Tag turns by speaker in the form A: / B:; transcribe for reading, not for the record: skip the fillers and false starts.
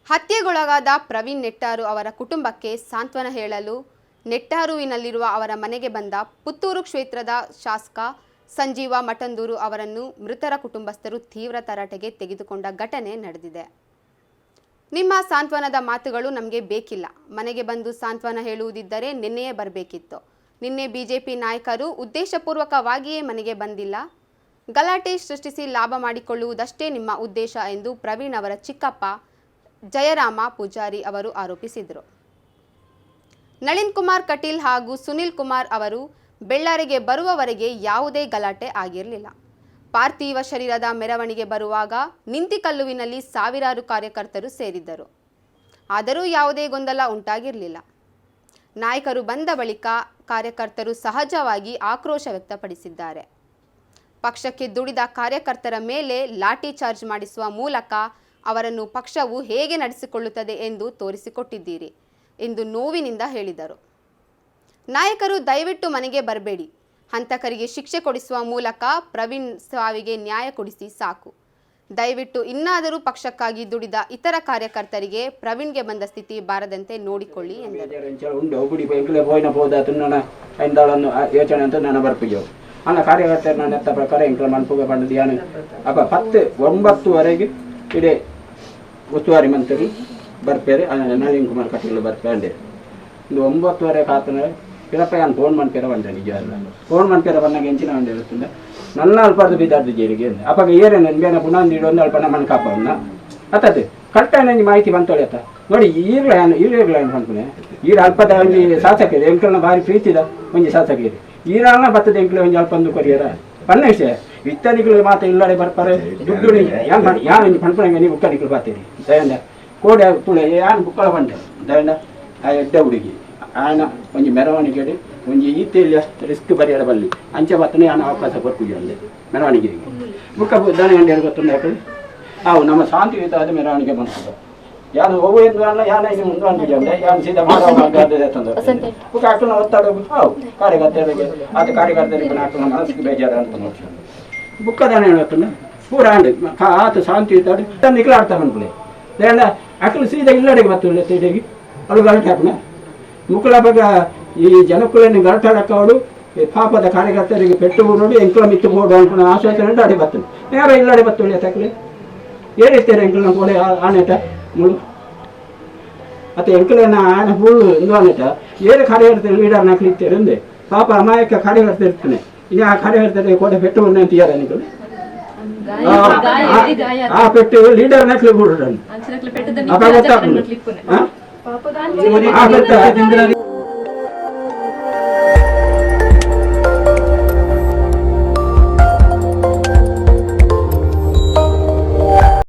A: ಹತ್ಯೆಗೊಳಗಾದ ಪ್ರವೀಣ್ ನೆಟ್ಟಾರು ಅವರ ಕುಟುಂಬಕ್ಕೆ ಸಾಂತ್ವನ ಹೇಳಲು ನೆಟ್ಟಾರುವಿನಲ್ಲಿರುವ ಅವರ ಮನೆಗೆ ಬಂದ ಪುತ್ತೂರು ಕ್ಷೇತ್ರದ ಶಾಸಕ ಸಂಜೀವ ಮಠಂದೂರು ಅವರನ್ನು ಮೃತರ ಕುಟುಂಬಸ್ಥರು ತೀವ್ರ ತರಾಟೆಗೆ ತೆಗೆದುಕೊಂಡ ಘಟನೆ ನಡೆದಿದೆ. ನಿಮ್ಮ ಸಾಂತ್ವನದ ಮಾತುಗಳು ನಮಗೆ ಬೇಕಿಲ್ಲ. ಮನೆಗೆ ಬಂದು ಸಾಂತ್ವನ ಹೇಳುವುದಿದ್ದರೆ ನಿನ್ನೆಯೇ ಬರಬೇಕಿತ್ತು. ನಿನ್ನೆ ಬಿಜೆಪಿ ನಾಯಕರು ಉದ್ದೇಶಪೂರ್ವಕವಾಗಿಯೇ ಮನೆಗೆ ಬಂದಿಲ್ಲ. ಗಲಾಟೆ ಸೃಷ್ಟಿಸಿ ಲಾಭ ಮಾಡಿಕೊಳ್ಳುವುದಷ್ಟೇ ನಿಮ್ಮ ಉದ್ದೇಶ ಎಂದು ಪ್ರವೀಣ್ ಅವರ ಚಿಕ್ಕಪ್ಪ ಜಯರಾಮ ಪೂಜಾರಿ ಅವರು ಆರೋಪಿಸಿದರು. ನಳಿನ್ ಕುಮಾರ್ ಕಟೀಲ್ ಹಾಗೂ ಸುನಿಲ್ ಕುಮಾರ್ ಅವರು ಬೆಳ್ಳಾರಿಗೆ ಬರುವವರೆಗೆ ಯಾವುದೇ ಗಲಾಟೆ ಆಗಿರಲಿಲ್ಲ. ಪಾರ್ಥಿವ ಶರೀರದ ಮೆರವಣಿಗೆ ಬರುವಾಗ ನಿಂತಿಕಲ್ಲುವಿನಲ್ಲಿ ಸಾವಿರಾರು ಕಾರ್ಯಕರ್ತರು ಸೇರಿದ್ದರು. ಆದರೂ ಯಾವುದೇ ಗೊಂದಲ ಉಂಟಾಗಿರಲಿಲ್ಲ. ನಾಯಕರು ಬಂದ ಬಳಿಕ ಕಾರ್ಯಕರ್ತರು ಸಹಜವಾಗಿ ಆಕ್ರೋಶ ವ್ಯಕ್ತಪಡಿಸಿದ್ದಾರೆ. ಪಕ್ಷಕ್ಕೆ ದುಡಿದ ಕಾರ್ಯಕರ್ತರ ಮೇಲೆ ಲಾಠಿ ಚಾರ್ಜ್ ಮಾಡಿಸುವ ಮೂಲಕ ಅವರನ್ನು ಪಕ್ಷವು ಹೇಗೆ ನಡೆಸಿಕೊಳ್ಳುತ್ತದೆ ಎಂದು ತೋರಿಸಿಕೊಟ್ಟಿದ್ದೀರಿ ಎಂದು ನೋವಿನಿಂದ ಹೇಳಿದರು. ನಾಯಕರು ದಯವಿಟ್ಟು ಮನೆಗೆ ಬರಬೇಡಿ. ಹಂತಕರಿಗೆ ಶಿಕ್ಷೆ ಕೊಡಿಸುವ ಮೂಲಕ ಪ್ರವೀಣ್ ಸಾವಿಗೆ ನ್ಯಾಯ ಕೊಡಿಸಿ ಸಾಕು. ದಯವಿಟ್ಟು ಇನ್ನಾದರೂ ಪಕ್ಷಕ್ಕಾಗಿ ದುಡಿದ ಇತರ ಕಾರ್ಯಕರ್ತರಿಗೆ ಪ್ರವೀಣ್ಗೆ ಬಂದ ಸ್ಥಿತಿ ಬಾರದಂತೆ ನೋಡಿಕೊಳ್ಳಿ ಎಂದರು.
B: ಅಲ್ಲ ಕಾರ್ಯಕರ್ತರು ನನ್ನ ಎತ್ತ ಪ್ರಕಾರ ಎಂಕಲ ಮನ್ಪುಗ ಬಂದದ್ದು ಯಾನು ಅಪ್ಪ 10-9ವರೆಗೆ ಇಡೀ ಉಸ್ತುವಾರಿ ಮಂತ್ರಿ ಬರ್ಪೇರೆ ನಳಿನ್ ಕುಮಾರ್ ಕಟೀಲ್ ಬರ್ಪೇಂಡೆ ಒಂದು 9ವರೆ ಕಾತನ ಪಿರಪ್ಪ ಯಾನು ಫೋನ್ ಮನ್ಪೇರ ಬಂದೆ ನಿಜ ಅಲ್ಲ ಫೋನ್ ಮನ್ಪೇರ ಬಂದಾಗ ಎಂಚಿನ ಒಂದು ಹೇಳುತ್ತಿದ್ದ ನನ್ನ ಅಲ್ಪದ ಬಿದ್ದಾರ್ದು ಜೇರಿಗೆ ಅಪ್ಪಾಗ ಏರೇನು ಬೇನ ಪುನಃ ನೀಡು ಒಂದು ಅಲ್ಪ ನಮ್ಮನ್ನು ಕಾಪನ್ನ ಅತ್ತದ್ದು ಕರೆಕ್ಟಾಗಿ ನನಗೆ ಮಾಹಿತಿ ಬಂತೊಳೆ ಅತ್ತ ನೋಡಿ ಈಗಲೇ ಏನು ಅನ್ಕೊಂಡೆ ಈಗ ಅಲ್ಪದ ಒಂದು ಶಾಸಕರು ಎಂಕಲ್ನ ಭಾರಿ ಪ್ರೀತಿದ ಒಂದು ಶಾಸಕರು ಈರಾನ ಬರ್ತದೆ ಎಂಕ್ಲೆ ಒಂದು ಅಲ್ಪ ಒಂದು ಕೊರಿಯರ ಪನ್ನ ವಿಷಯ ಇತ್ಯಾದಿಗಳು ಮಾತ್ರ ಇಲ್ಲಡೆ ಬರ್ತಾರೆ ದುಡ್ಡು ಯಾನು ಪಣ್ಪಣಂಗೆ ನೀವು ಬುಕ್ಕಡಿಗಳು ಬರ್ತೀರಿ ದಯಂದ ಕೋಡೆ ತುಳೆ ಯಾನು ಬುಕ್ಕಳ ಬಂಡೆ ದಯಂದ ಆ ಎಡ್ಡ ಹುಡುಗಿ ಆಯನ ಒಂದು ಮೆರವಣಿಗೆ ಒಂದು ಈತೆಯಲ್ಲಿ ಅಷ್ಟು ರಿಸ್ಕ್ ಬರೆಯಡ ಬಲ್ಲಿ ಅಂಚೆ ಬತ್ತನೆ ಯಾನು ಅವಕಾಶ ಕೊಡ್ತೀವಿ ಅಲ್ಲಿ ಮೆರವಣಿಗೆಗೆ ಬುಕ್ಕ ದನ ಗಂಟೆ ಹೇಳ್ಕೊತಂದು ಯಾಕಂದ್ರೆ ಅವು ನಮ್ಮ ಶಾಂತಿಯುತವಾದ ಮೆರವಣಿಗೆ ಬಂತದ್ದು ಯಾನು ಹೋಗು ಎಂದು ಅಲ್ಲ ಯಾನ ಇದು ಮುಂದೆ ಅನ್ಬಿಟ್ಟಂದ್ರೆ ಯಾನು ಸೀದಾ ಮಾಡೋದು ತಂದು ಬುಕ್ಕ ಹಾಕಲು ಒತ್ತಾಡೋದು ಹೌದು ಕಾರ್ಯಕರ್ತರಿಗೆ ಅದು ಕಾರ್ಯಕರ್ತರಿಗೆ ಹಾಕಲು ಮನಸ್ಸಿಗೆ ಬೇಜಾರು ಅಂತ ನೋಡ್ತಾರೆ ಬುಕ್ಕದಾನ ಹೇಳುತ್ತಂದ್ರೆ ಪೂರ ಅಂಡು ಆತ ಶಾಂತಿಯುತ ನಿಕ್ಲಾಡ್ತಾ ಬಂದ್ಬಿಡಿ లేదంటే అక్కడ సీదా ఇల్లడికి బతులు తీడికి అడు గలటాపన ముక్కుల బగ ఈ జనకులని గలటాడక్కవాడు పాಪದ ಕಾರ್ಯಕರ್ತರಿಗೆ ಪೆಟ್ಟು ನೋಡಿ ಎಂಕಲ ಮಿತ್ತು ಬೋಡು ಅನ್ಕೊಂಡು ಆಶ್ವಾಸನೆ ಉಂಟು ಅಡಿ ಬತ್ತನು ನೇರ ಇಲ್ಲಡೆ ಬತ್ತುಳಿ ತಕ್ಕಲೆ ಏರಿಸ್ತಾರೆ ಎಂಕಲನ ಕೋಡೆ ಆನೆಟ ಮುಳು ಮತ್ತೆ ಎಂಕಲನ ಆನೆ ಫುಲ್ಲು ಇಂದು ಆನೆಟ ಏರು ಕಾರ್ಯಕರ್ತರು ಲೀಡರ್ ನಾಕ್ಲಿತ್ತೇರು ಅಂದೆ ಪಾಪ ಅಮಾಯಕ ಕಾರ್ಯಕರ್ತ ಇರ್ತಾನೆ ಇನ್ನು ಆ ಕಾರ್ಯಕರ್ತರಿಗೆ ಕೋಡೆ ಪೆಟ್ಟು ಉಂಟು ಅಂತೀಯಾರ ನಿಗಳು ಆ ಪೆಟ್ಟು ಲೀಡರ್ ನಕ್ಲಿ ಬಿಡ್ರಿ